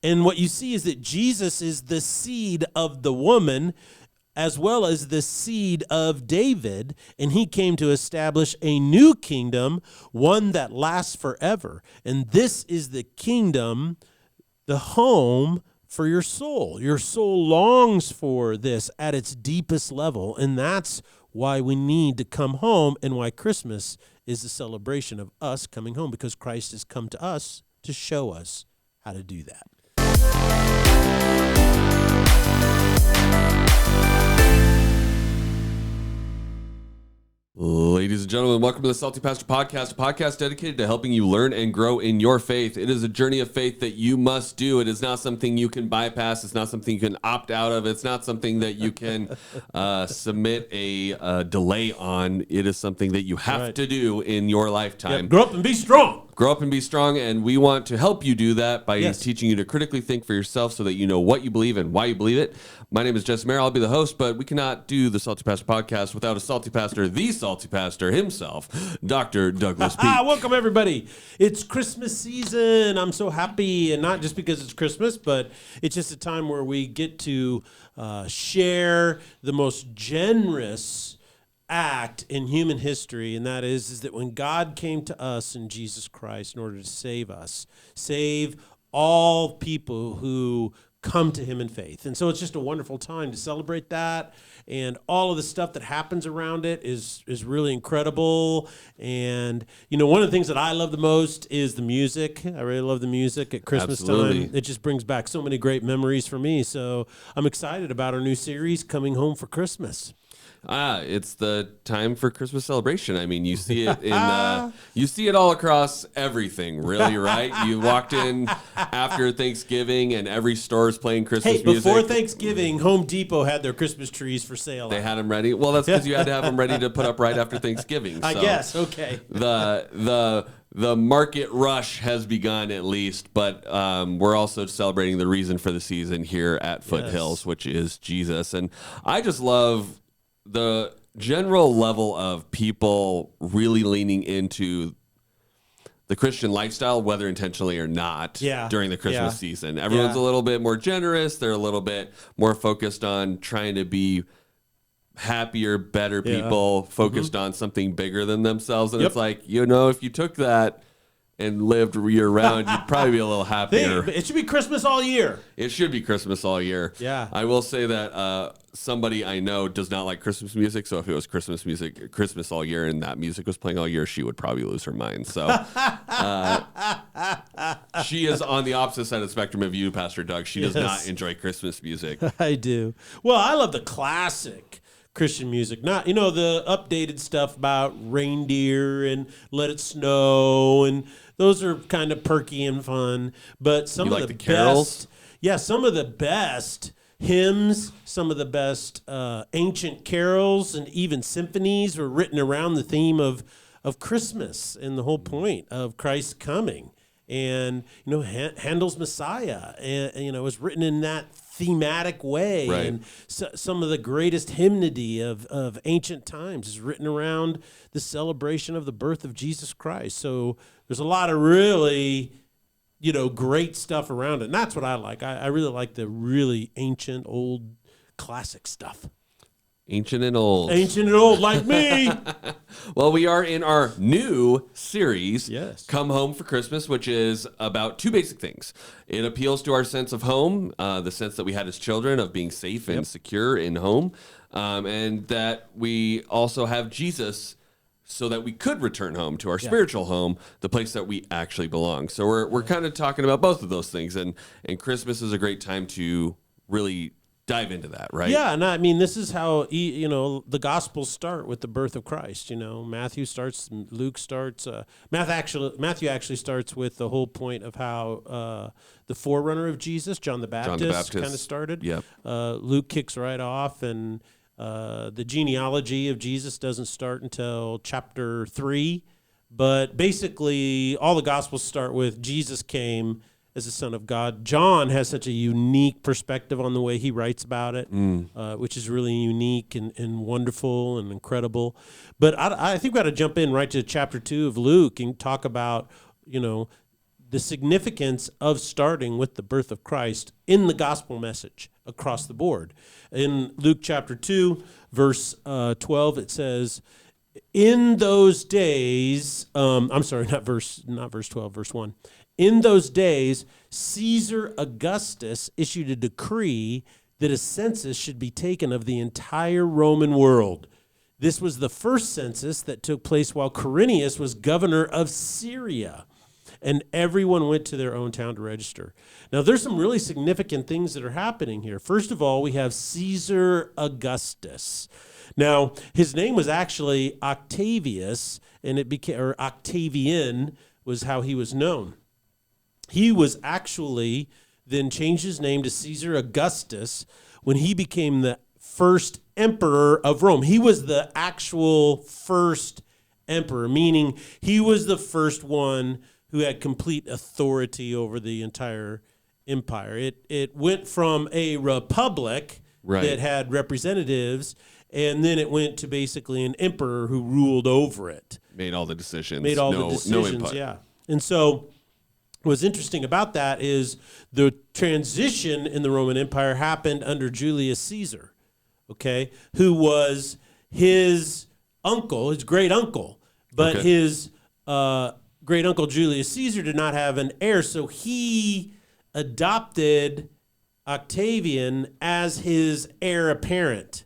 And what you see is that Jesus is the seed of the woman as well as the seed of David, and he came to establish a new kingdom, one that lasts forever. And this is the kingdom, the home for your soul. Your soul longs for this at its deepest level, and that's why we need to come home and why Christmas is the celebration of us coming home, because Christ has come to us to show us how to do that. Ladies and gentlemen, welcome to the Salty Pastor Podcast, a podcast dedicated to helping you learn and grow in your faith. It is a journey of faith that you must do. It is not something you can bypass. It's not something you can opt out of. It's not something that you can submit a delay on. It is something that you have to do in your lifetime. Grow up and be strong. Grow up and be strong, and we want to help you do that by teaching you to critically think for yourself so that you know what you believe and why you believe it. My name is Jesse Maher. I'll be the host, but we cannot do the Salty Pastor Podcast without a Salty Pastor, the Salty Pastor himself, Dr. Douglas Peake. Welcome, everybody. It's Christmas season. I'm so happy, and not just because it's Christmas, but it's just a time where we get to share the most generous act in human history, and that is that when God came to us in Jesus Christ in order to save us, save all people who come to him in faith. And so it's just a wonderful time to celebrate that, and all of the stuff that happens around it is really incredible. And you know, one of the things that I love the most is the music. I really love the music at Christmas time. It just brings back so many great memories for me. So I'm excited about our new series, Coming Home for Christmas. It's the time for Christmas celebration. I mean, you see it you see it all across everything, really, right? You walked in after Thanksgiving, and every store is playing Christmas music. Before Thanksgiving, Home Depot had their Christmas trees for sale. They had them ready. Well, that's because you had to have them ready to put up right after Thanksgiving. I guess. Okay. The market rush has begun, at least, but we're also celebrating the reason for the season here at Foothills, which is Jesus. And I just love the general level of people really leaning into the Christian lifestyle, whether intentionally or not, during the Christmas season. Everyone's a little bit more generous. They're a little bit more focused on trying to be happier, better people, focused on something bigger than themselves. And it's like, you know, if you took that and lived year-round, you'd probably be a little happier. It should be Christmas all year. It should be Christmas all year. Yeah. I will say that somebody I know does not like Christmas music, so if it was Christmas music, Christmas all year, and that music was playing all year, she would probably lose her mind. So she is on the opposite side of the spectrum of you, Pastor Doug. She does not enjoy Christmas music. I do. Well, I love the classic Christian music, not, you know, the updated stuff about reindeer and Let It Snow, and those are kind of perky and fun. But some of the carols? Some of the best hymns, some of the best ancient carols, and even symphonies were written around the theme of Christmas and the whole point of Christ's coming. And, you know, Handel's Messiah, and you know, was written in that thematic way. Right. And some of the greatest hymnody of ancient times is written around the celebration of the birth of Jesus Christ. So there's a lot of really, you know, great stuff around it. And that's what I like. I really like the really ancient, old, classic stuff. Ancient and old. Ancient and old, like me. Well, we are in our new series, Yes. Come Home for Christmas, which is about two basic things. It appeals to our sense of home, the sense that we had as children of being safe and secure in home, and that we also have Jesus so that we could return home to our spiritual home, the place that we actually belong. So we're kind of talking about both of those things, and Christmas is a great time to really dive into that, right? Yeah, and I mean, this is how, you know, the Gospels start with the birth of Christ. You know, Matthew starts, Luke starts. Matthew actually starts with the whole point of how the forerunner of Jesus, John the Baptist. Kind of started. Yep. Luke kicks right off, and the genealogy of Jesus doesn't start until chapter 3. But basically, all the Gospels start with Jesus came as the Son of God. John has such a unique perspective on the way he writes about it, which is really unique and wonderful and incredible. But I think we got to jump in right to chapter 2 of Luke and talk about, you know, the significance of starting with the birth of Christ in the gospel message across the board. In Luke chapter 2, verse 12, it says, in those days, I'm sorry, not verse 12, verse 1. In those days, Caesar Augustus issued a decree that a census should be taken of the entire Roman world. This was the first census that took place while Quirinius was governor of Syria, and everyone went to their own town to register. Now, there's some really significant things that are happening here. First of all, we have Caesar Augustus. Now, his name was actually Octavius, and Octavian was how he was known. He was actually then changed his name to Caesar Augustus when he became the first emperor of Rome. He was the actual first emperor, meaning he was the first one who had complete authority over the entire empire. It went from a republic that had representatives, and then it went to basically an emperor who ruled over it. Made all the decisions. No input. Yeah. And so what's interesting about that is the transition in the Roman Empire happened under Julius Caesar, okay, who was his uncle, his great uncle. But his great uncle Julius Caesar did not have an heir, so he adopted Octavian as his heir apparent.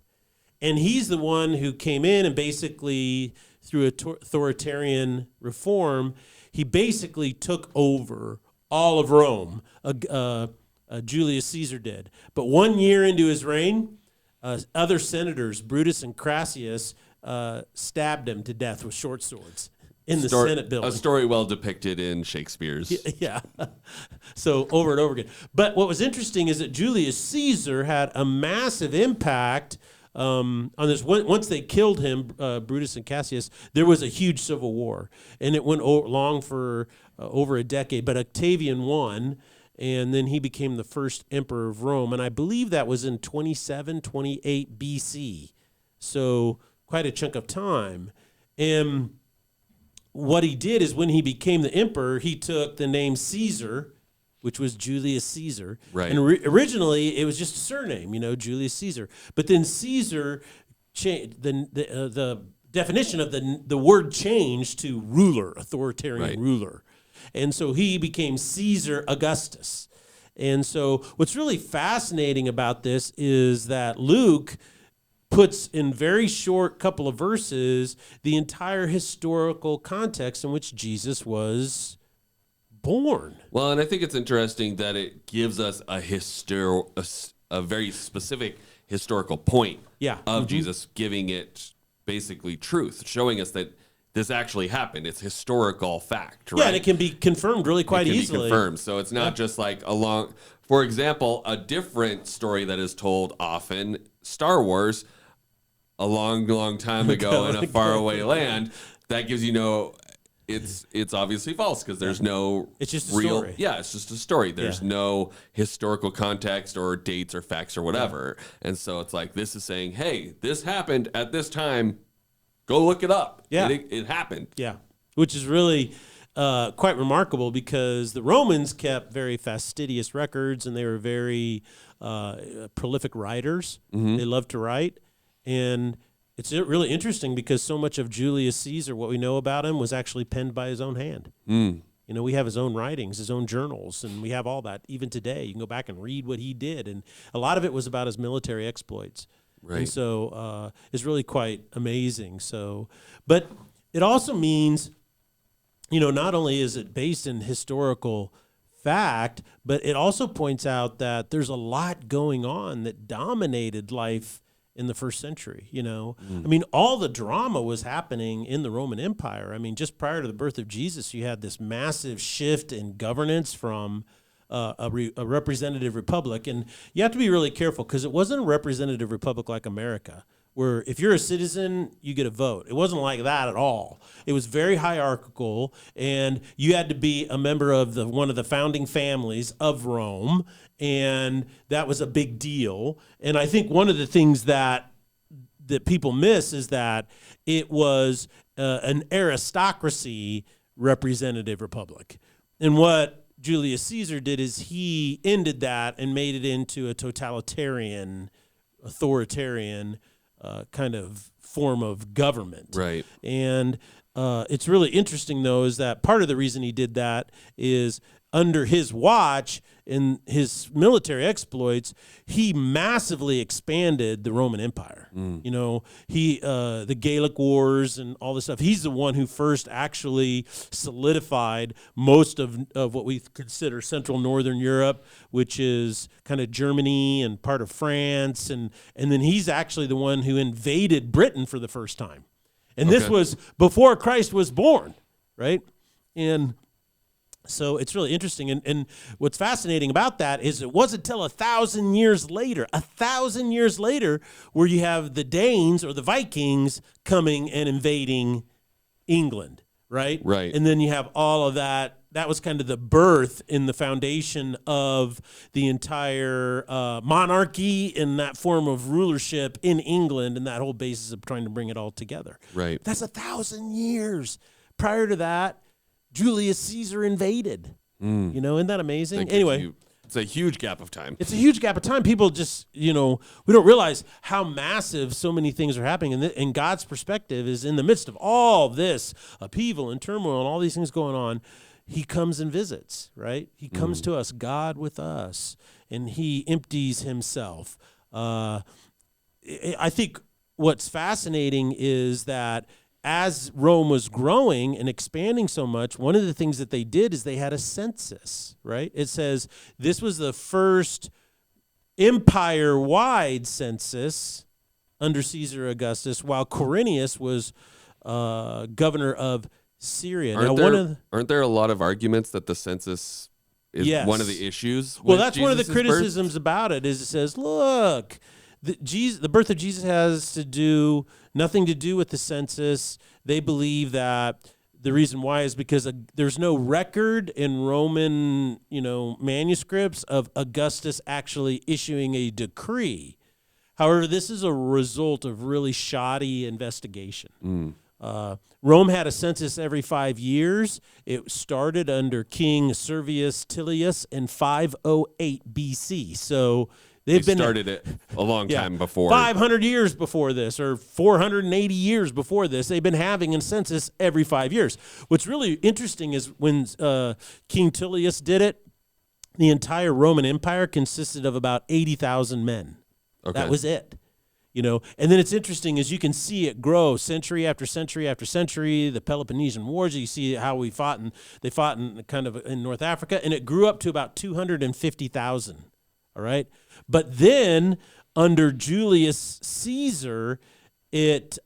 And he's the one who came in and basically, through authoritarian reform, he basically took over all of Rome. Julius Caesar did. But 1 year into his reign, other senators, Brutus and Crassus, stabbed him to death with short swords in the Senate building. A story well depicted in Shakespeare's. Yeah. So over and over again. But what was interesting is that Julius Caesar had a massive impact on this. Once they killed him, Brutus and Cassius, there was a huge civil war, and it went long for over a decade. But Octavian won, and then he became the first emperor of Rome, and I believe that was in 28 BC, so quite a chunk of time. And what he did is when he became the emperor, he took the name Caesar, which was Julius Caesar. Right. And originally, it was just a surname, Julius Caesar. But then Caesar, the definition of the word changed to ruler, authoritarian ruler. And so he became Caesar Augustus. And so what's really fascinating about this is that Luke puts in very short couple of verses the entire historical context in which Jesus was born. Well, and I think it's interesting that it gives us a very specific historical point of Jesus, giving it basically truth, showing us that this actually happened. It's historical fact, right? Yeah, and it can be confirmed really quite easily. Be confirmed. So it's not just like for example, a different story that is told often, Star Wars, a long, long time ago in a faraway land, that gives it's obviously false because there's no it's just a real story. Yeah, it's just a story. There's no historical context or dates or facts or whatever. And so it's like this is saying, hey, this happened at this time. Go look it up. Yeah. It happened. Yeah. Which is really quite remarkable because the Romans kept very fastidious records and they were very prolific writers. Mm-hmm. They loved to write. And it's really interesting because so much of Julius Caesar, what we know about him, was actually penned by his own hand. We have his own writings, his own journals, and we have all that even today. You can go back and read what he did, and a lot of it was about his military exploits. Right. And so it's really quite amazing. So, but it also means, not only is it based in historical fact, but it also points out that there's a lot going on that dominated life in the first century. I mean, all the drama was happening in the Roman Empire. I mean, just prior to the birth of Jesus, you had this massive shift in governance from a representative republic. And you have to be really careful because it wasn't a representative republic like America, where if you're a citizen, you get a vote. It wasn't like that at all. It was very hierarchical, and you had to be a member of one of the founding families of Rome, and that was a big deal. And I think one of the things that people miss is that it was an aristocracy representative republic. And what Julius Caesar did is he ended that and made it into a totalitarian, authoritarian kind of form of government. Right. And it's really interesting, though, is that part of the reason he did that is under his watch in his military exploits, he massively expanded the Roman Empire. You know, the Gallic Wars and all this stuff. He's the one who first actually solidified most of what we consider Central Northern Europe, which is kind of Germany and part of France. And then he's actually the one who invaded Britain for the first time. And this was before Christ was born, right? And so it's really interesting. And what's fascinating about that is it wasn't until 1,000 years later, where you have the Danes or the Vikings coming and invading England, right? Right. And then you have all of that. That was kind of the birth in the foundation of the entire monarchy and that form of rulership in England and that whole basis of trying to bring it all together. Right. That's 1,000 years. Prior to that, Julius Caesar invaded. You know, isn't that amazing? Anyway, it's a huge gap of time. it's a huge gap of time. People just, we don't realize how massive so many things are happening. And God's perspective is in the midst of all this upheaval and turmoil and all these things going on. He comes and visits, right? He comes to us, God with us, and he empties himself. I think what's fascinating is that as Rome was growing and expanding so much, one of the things that they did is they had a census, right? It says this was the first empire-wide census under Caesar Augustus, while Quirinius was governor of Syria. Aren't there a lot of arguments that the census is one of the issues? Well, that's one of the criticisms about it is it says, look, the birth of Jesus has nothing to do with the census. They believe that the reason why is because there's no record in Roman, manuscripts of Augustus actually issuing a decree. However, this is a result of really shoddy investigation. Rome had a census every 5 years. It started under King Servius Tullius in 508 BC. So they started it a long time before. 500 years before this, or 480 years before this, they've been having a census every 5 years. What's really interesting is when King Tullius did it, the entire Roman Empire consisted of about 80,000 men. Okay. That was it. And then it's interesting as you can see it grow century after century after century, the Peloponnesian Wars, you see how they fought in kind of in North Africa, and it grew up to about 250,000. All right. But then under Julius Caesar, it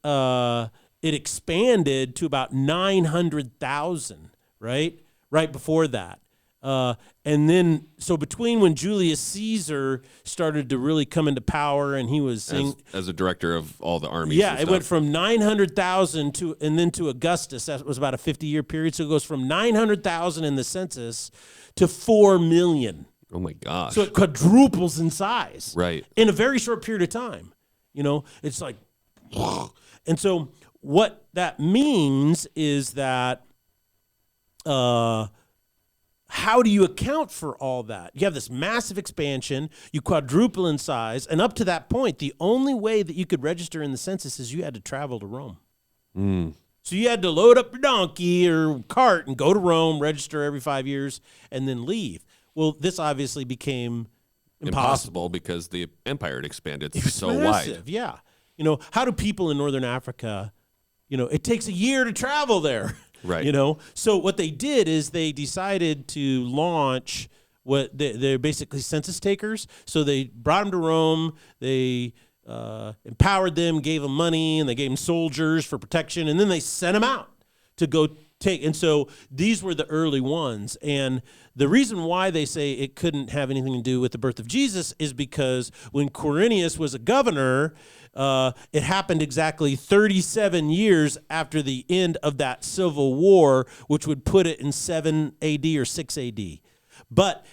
expanded to about 900,000, right? Right before that. And then, so between when Julius Caesar started to really come into power and he was as a director of all the armies. Yeah, it went from 900,000 to Augustus. That was about a 50-year period. So it goes from 900,000 in the census to 4 million. Oh my gosh. So it quadruples in size. Right. In a very short period of time. It's like, and so what that means is that, how do you account for all that? You have this massive expansion, you quadruple in size, and up to that point, the only way that you could register in the census is you had to travel to Rome. So you had to load up your donkey or cart and go to Rome, register every 5 years, and then leave. Well, this obviously became impossible because the empire had expanded so massive, wide. Yeah. How do people in Northern Africa, it takes a year to travel there. Right. So what they did is they decided to launch what they're basically census takers. So they brought them to Rome. They empowered them, gave them money, and they gave them soldiers for protection. And then they sent them out to go take. And so these were the early ones. And the reason why they say it couldn't have anything to do with the birth of Jesus is because when Quirinius was a governor, it happened exactly 37 years after the end of that civil war, which would put it in 7 AD or 6 AD. But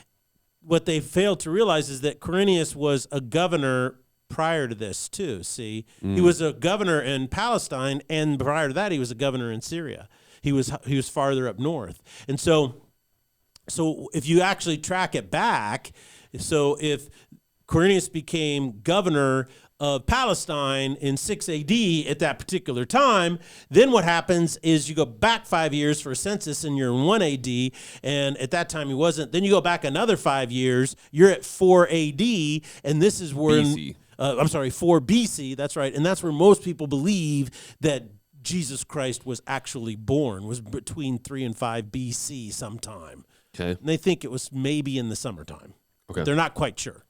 what they failed to realize is that Quirinius was a governor prior to this too, see? He was a governor in Palestine, and prior to that, he was a governor in Syria. He was farther up north. And so So if you actually track it back, so if Quirinius became governor of Palestine in 6 AD at that particular time, then what happens is you go back 5 years for a census and you're in 1 AD, and at that time he wasn't. Then you go back another 5 years, you're at 4 AD, and this is where, BC. 4 BC, that's right, and that's where most people believe that Jesus Christ was actually born, was between 3 and 5 BC sometime. Okay. And they think it was maybe in the summertime. Okay. They're not quite sure.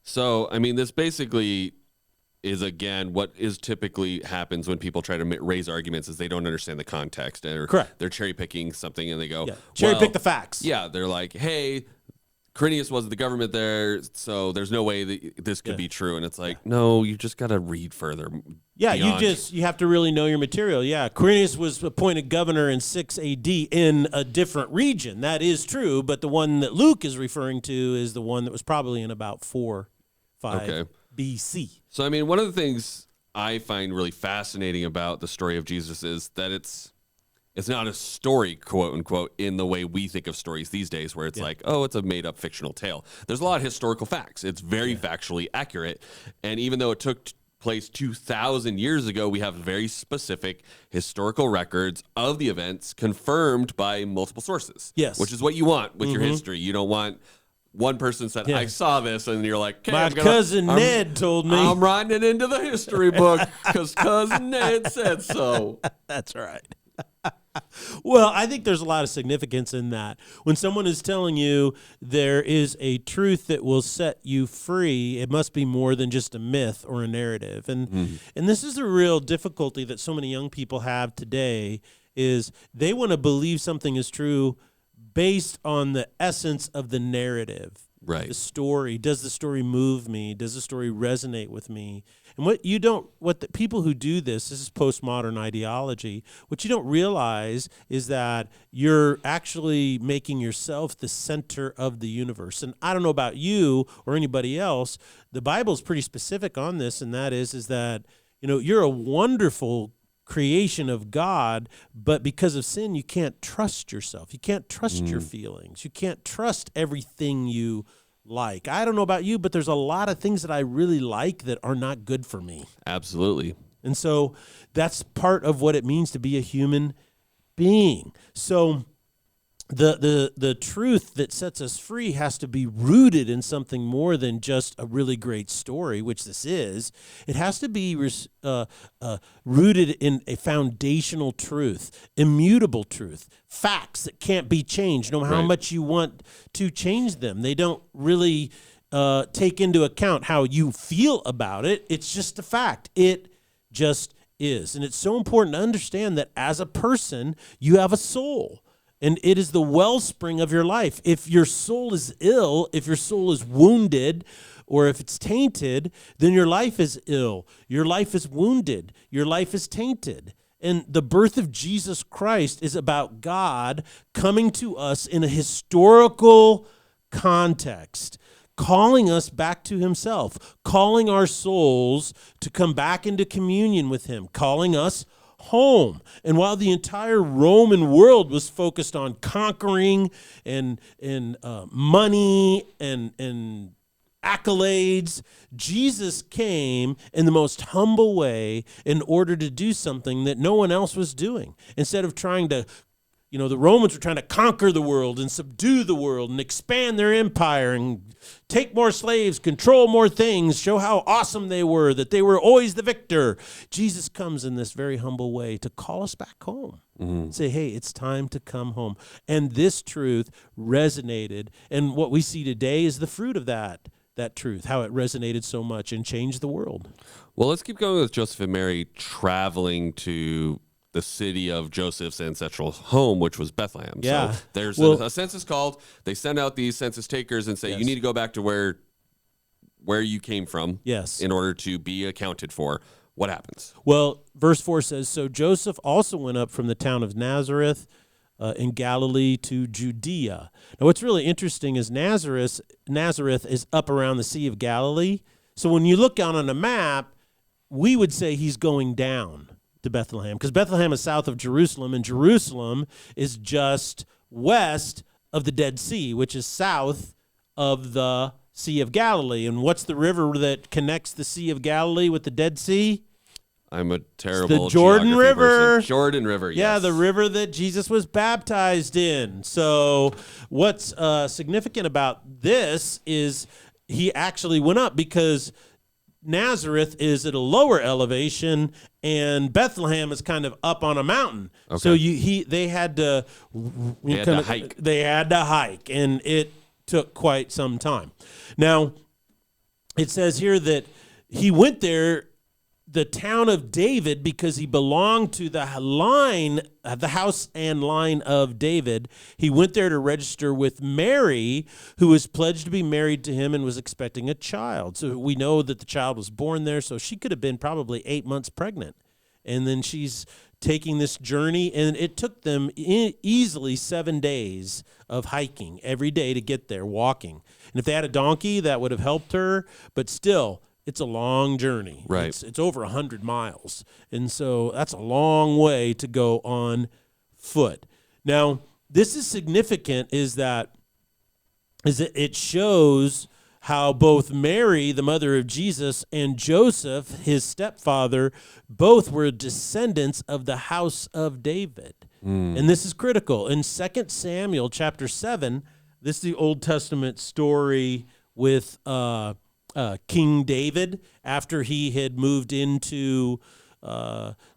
So, I mean, this basically is, again, what is typically happens when people try to raise arguments is they don't understand the context. Or Correct. They're cherry picking something and they go, cherry well, pick the facts. Yeah, they're like, hey, Quirinius wasn't the government there, so there's no way that this could be true. And it's like, no, you just got to read further. Yeah, beyond. you have to really know your material. Yeah, Quirinius was appointed governor in 6 AD in a different region. That is true, but the one that Luke is referring to is the one that was probably in about 4-5 BC. So, I mean, one of the things I find really fascinating about the story of Jesus is that it's not a story, quote unquote, in the way we think of stories these days, where it's like, oh, it's a made up fictional tale. There's a lot of historical facts. It's very factually accurate. And even though it took place 2,000 years ago, we have very specific historical records of the events confirmed by multiple sources. Yes. Which is what you want with your history. You don't want one person said, I saw this, and you're like, okay, My cousin Ned told me. I'm writing it into the history book because cousin Ned said so. That's right. Well, I think there's a lot of significance in that. When someone is telling you there is a truth that will set you free, it must be more than just a myth or a narrative. And this is a real difficulty that so many young people have today, is they want to believe something is true based on the essence of the narrative. Right. The story. Does the story move me? Does the story resonate with me? And what the people who do this is postmodern ideology. What you don't realize is that you're actually making yourself the center of the universe. And I don't know about you or anybody else, the Bible's pretty specific on this, and that is that, you're a wonderful creation of God, but because of sin, you can't trust yourself. You can't trust your feelings. You can't trust everything you like. I don't know about you, but there's a lot of things that I really like that are not good for me. Absolutely. And so that's part of what it means to be a human being. So the truth that sets us free has to be rooted in something more than just a really great story, which this is. It has to be rooted in a foundational truth, immutable truth, facts that can't be changed, no matter how much you want to change them. They don't really take into account how you feel about it. It's just a fact. It just is. And it's so important to understand that as a person, you have a soul. And it is the wellspring of your life. If your soul is ill, if your soul is wounded, or if it's tainted, then your life is ill. Your life is wounded. Your life is tainted. And the birth of Jesus Christ is about God coming to us in a historical context, calling us back to himself, calling our souls to come back into communion with him, calling us home. And while the entire Roman world was focused on conquering and money and accolades, Jesus came in the most humble way in order to do something that no one else was doing. Instead of trying to, the Romans were trying to conquer the world and subdue the world and expand their empire and take more slaves, control more things, show how awesome they were, that they were always the victor. Jesus comes in this very humble way to call us back home. Say, hey, it's time to come home. And this truth resonated. And what we see today is the fruit of that truth, how it resonated so much and changed the world. Well, let's keep going with Joseph and Mary traveling to the city of Joseph's ancestral home, which was Bethlehem. Yeah. So there's a census called. They send out these census takers and say, you need to go back to where you came from in order to be accounted for. What happens? Well, verse 4 says, so Joseph also went up from the town of Nazareth in Galilee to Judea. Now, what's really interesting is Nazareth is up around the Sea of Galilee. So when you look down on a map, we would say he's going down to Bethlehem, because Bethlehem is south of Jerusalem, and Jerusalem is just west of the Dead Sea, which is south of the Sea of Galilee. And what's the river that connects the Sea of Galilee with the Dead Sea? I'm a terrible the Jordan geography River. person. Jordan River, yes. Yeah, the river that Jesus was baptized in. So what's significant about this is he actually went up because Nazareth is at a lower elevation and Bethlehem is kind of up on a mountain. Okay. So they had to hike. They had to hike, and it took quite some time. Now, it says here that he went there, the town of David, because he belonged to the house and line of David. He went there to register with Mary, who was pledged to be married to him and was expecting a child. So we know that the child was born there, so she could have been probably 8 months pregnant. And then she's taking this journey, and it took them easily 7 days of hiking every day to get there, walking. And if they had a donkey, that would have helped her, but still, it's a long journey. Right. It's over 100 miles. And so that's a long way to go on foot. Now, this is significant is that it shows how both Mary, the mother of Jesus, and Joseph, his stepfather, both were descendants of the house of David. And this is critical. In 2 Samuel chapter 7, this is the Old Testament story with King David after he had moved into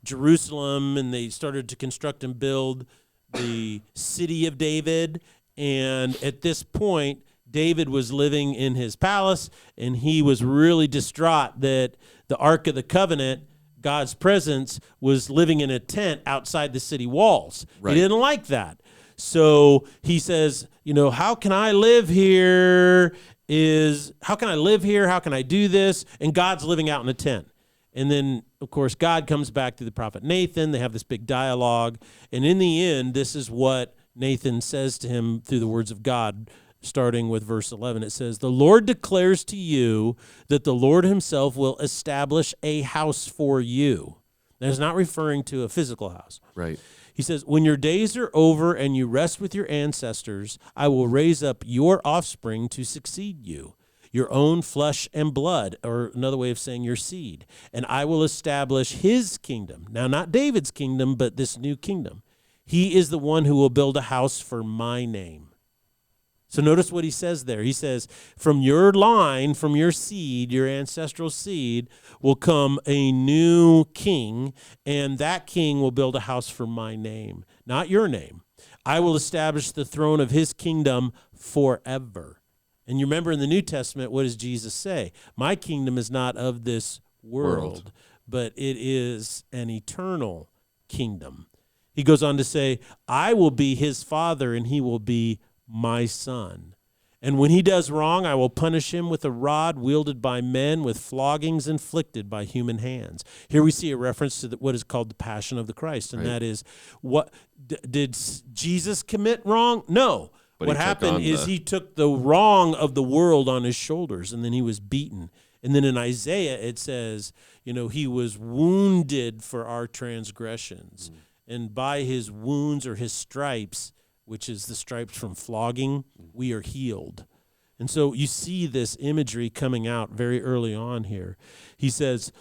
Jerusalem, and they started to construct and build the city of David. And at this point, David was living in his palace, and he was really distraught that the Ark of the Covenant, God's presence, was living in a tent outside the city walls. Right. He didn't like that. So he says, how can I live here? How can I live here? How can I do this? And God's living out in a tent. And then, of course, God comes back to the prophet Nathan. They have this big dialogue. And in the end, this is what Nathan says to him through the words of God, starting with verse 11. It says, "The Lord declares to you that the Lord himself will establish a house for you." That is not referring to a physical house. Right. He says, "When your days are over and you rest with your ancestors, I will raise up your offspring to succeed you, your own flesh and blood," or another way of saying your seed, "and I will establish his kingdom." Now, not David's kingdom, but this new kingdom. "He is the one who will build a house for my name." So notice what he says there. He says, from your line, from your seed, your ancestral seed, will come a new king, and that king will build a house for my name, not your name. "I will establish the throne of his kingdom forever." And you remember in the New Testament, what does Jesus say? "My kingdom is not of this world, but it is an eternal kingdom." He goes on to say, "I will be his father, and he will be my son. And when he does wrong, I will punish him with a rod wielded by men, with floggings inflicted by human hands." Here we see a reference to what is called the Passion of the Christ, and that is, what did Jesus commit wrong? No. But what happened is he took the wrong of the world on his shoulders, and then he was beaten. And then in Isaiah, it says, he was wounded for our transgressions. And by his wounds or his stripes, which is the stripes from flogging, we are healed. And so you see this imagery coming out very early on here. He says,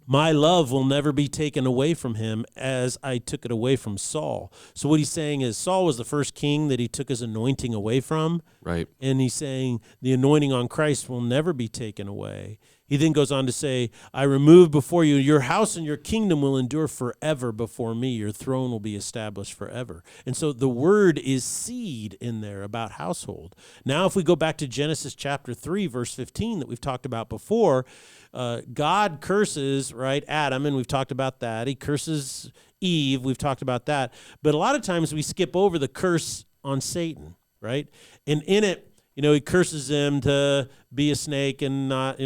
"My love will never be taken away from him as I took it away from Saul." So what he's saying is Saul was the first king that he took his anointing away from. Right. And he's saying the anointing on Christ will never be taken away. He then goes on to say, "I remove before you your house, and your kingdom will endure forever before me. Your throne will be established forever." And so the word is seed in there about household. Now, if we go back to Genesis chapter 3, verse 15 that we've talked about before, God curses, right, Adam, and we've talked about that. He curses Eve. We've talked about that. But a lot of times we skip over the curse on Satan, right? And in it, he curses him to be a snake and not,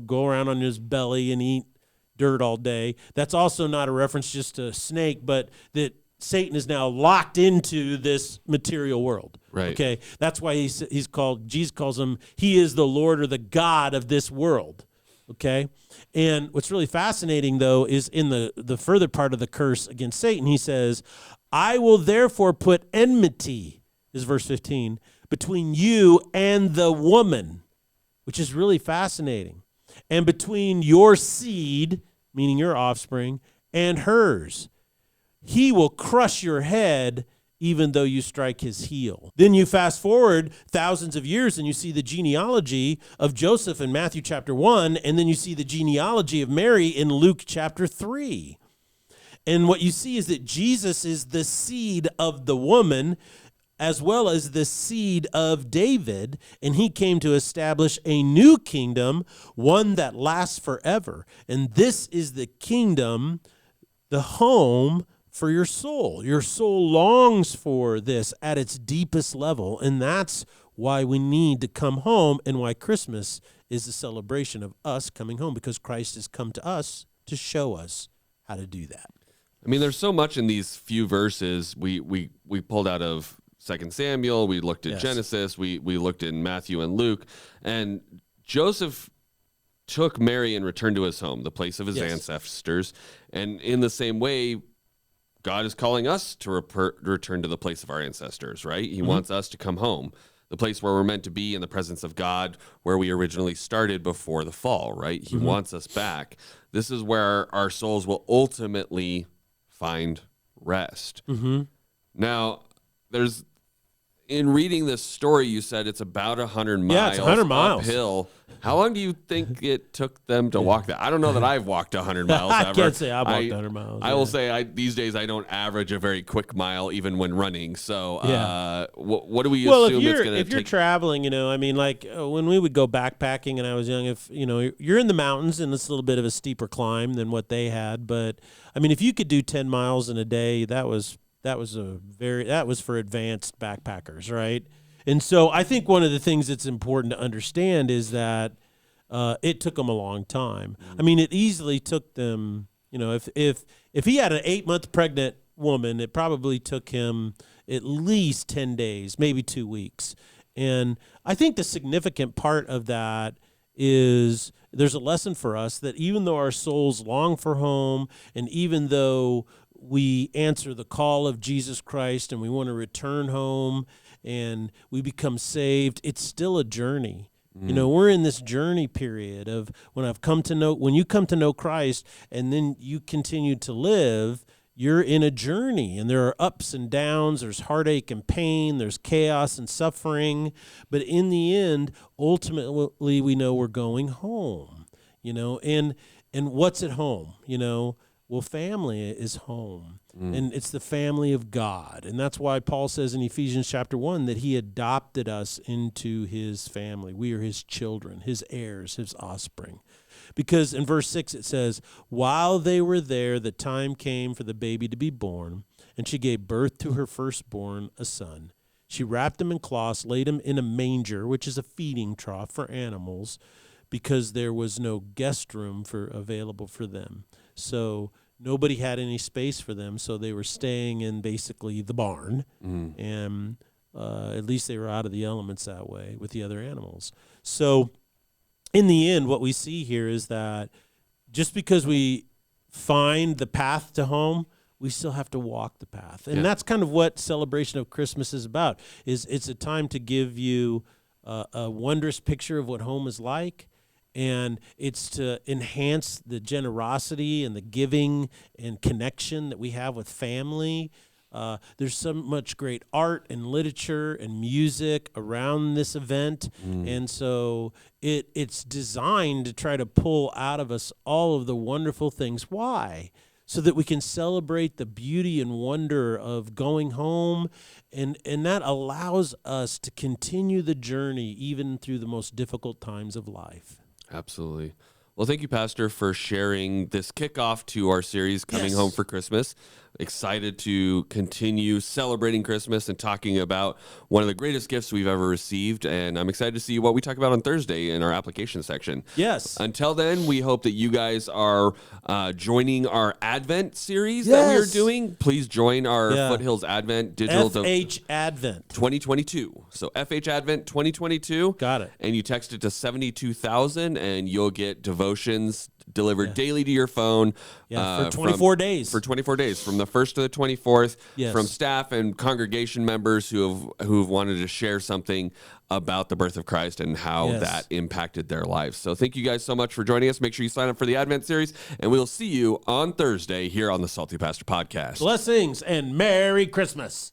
go around on his belly and eat dirt all day. That's also not a reference just to a snake, but that Satan is now locked into this material world. Right. Okay. That's why Jesus calls him, he is the Lord or the God of this world. Okay. And what's really fascinating, though, is in the further part of the curse against Satan, he says, "I will therefore put enmity." is verse 15, between you and the woman, which is really fascinating, and between your seed, meaning your offspring, and hers. He will crush your head even though you strike his heel. Then you fast forward thousands of years and you see the genealogy of Joseph in Matthew chapter 1, and then you see the genealogy of Mary in Luke chapter 3. And what you see is that Jesus is the seed of the woman as well as the seed of David, and he came to establish a new kingdom, one that lasts forever. And this is the kingdom, the home for your soul. Your soul longs for this at its deepest level, and that's why we need to come home and why Christmas is the celebration of us coming home, because Christ has come to us to show us how to do that. I mean, there's so much in these few verses we pulled out of 2 Samuel, we looked at Genesis, we looked in Matthew and Luke, and Joseph took Mary and returned to his home, the place of his ancestors, and in the same way, God is calling us to return to the place of our ancestors, right? He wants us to come home, the place where we're meant to be in the presence of God, where we originally started before the fall, right? He wants us back. This is where our souls will ultimately find rest. Now, in reading this story, you said it's about 100 miles. Yeah, it's 100 miles. Uphill. How long do you think it took them to walk that? I don't know that I've walked 100 miles ever. I can't say I've walked 100 miles. I will say these days I don't average a very quick mile even when running. So what do we assume it's going to take? If you're traveling, when we would go backpacking and I was young, if you're in the mountains and it's a little bit of a steeper climb than what they had, but I mean, if you could do 10 miles in a day, that was for advanced backpackers, right? And so I think one of the things that's important to understand is that it took them a long time. I mean, it easily took them, if he had an 8-month pregnant woman, it probably took him at least 10 days, maybe 2 weeks. And I think the significant part of that is there's a lesson for us that even though our souls long for home, and even though we answer the call of Jesus Christ and we want to return home and we become saved, it's still a journey. We're in this journey period of when you come to know Christ and then you continue to live, you're in a journey, and there are ups and downs, there's heartache and pain, there's chaos and suffering, but in the end, ultimately we know we're going home, and what's at home, Well, family is home, and it's the family of God. And that's why Paul says in Ephesians chapter 1 that he adopted us into his family. We are his children, his heirs, his offspring. Because in verse 6 it says, while they were there, the time came for the baby to be born, and she gave birth to her firstborn, a son. She wrapped him in cloths, laid him in a manger, which is a feeding trough for animals, because there was no guest room available for them. So nobody had any space for them, so they were staying in basically the barn, and at least they were out of the elements that way with the other animals. So in the end, what we see here is that just because we find the path to home, we still have to walk the path. And that's kind of what celebration of Christmas is about. It's a time to give you a wondrous picture of what home is like. And it's to enhance the generosity and the giving and connection that we have with family. There's so much great art and literature and music around this event. And so it's designed to try to pull out of us all of the wonderful things. Why? So that we can celebrate the beauty and wonder of going home. And that allows us to continue the journey even through the most difficult times of life. Absolutely. Well, thank you, Pastor, for sharing this kickoff to our series, Coming Home for Christmas. Excited to continue celebrating Christmas and talking about one of the greatest gifts we've ever received. And I'm excited to see what we talk about on Thursday in our application section. Yes. Until then, we hope that you guys are joining our Advent series that we are doing. Please join our Foothills Advent digital FH Advent 2022. So FH Advent 2022. Got it. And you text it to 72,000 and you'll get devotions delivered daily to your phone. For 24 days. For 24 days, from the 1st to the 24th, Yes. from staff and congregation members who've wanted to share something about the birth of Christ and how that impacted their lives. So thank you guys so much for joining us. Make sure you sign up for the Advent series, and we'll see you on Thursday here on the Salty Pastor Podcast. Blessings and Merry Christmas.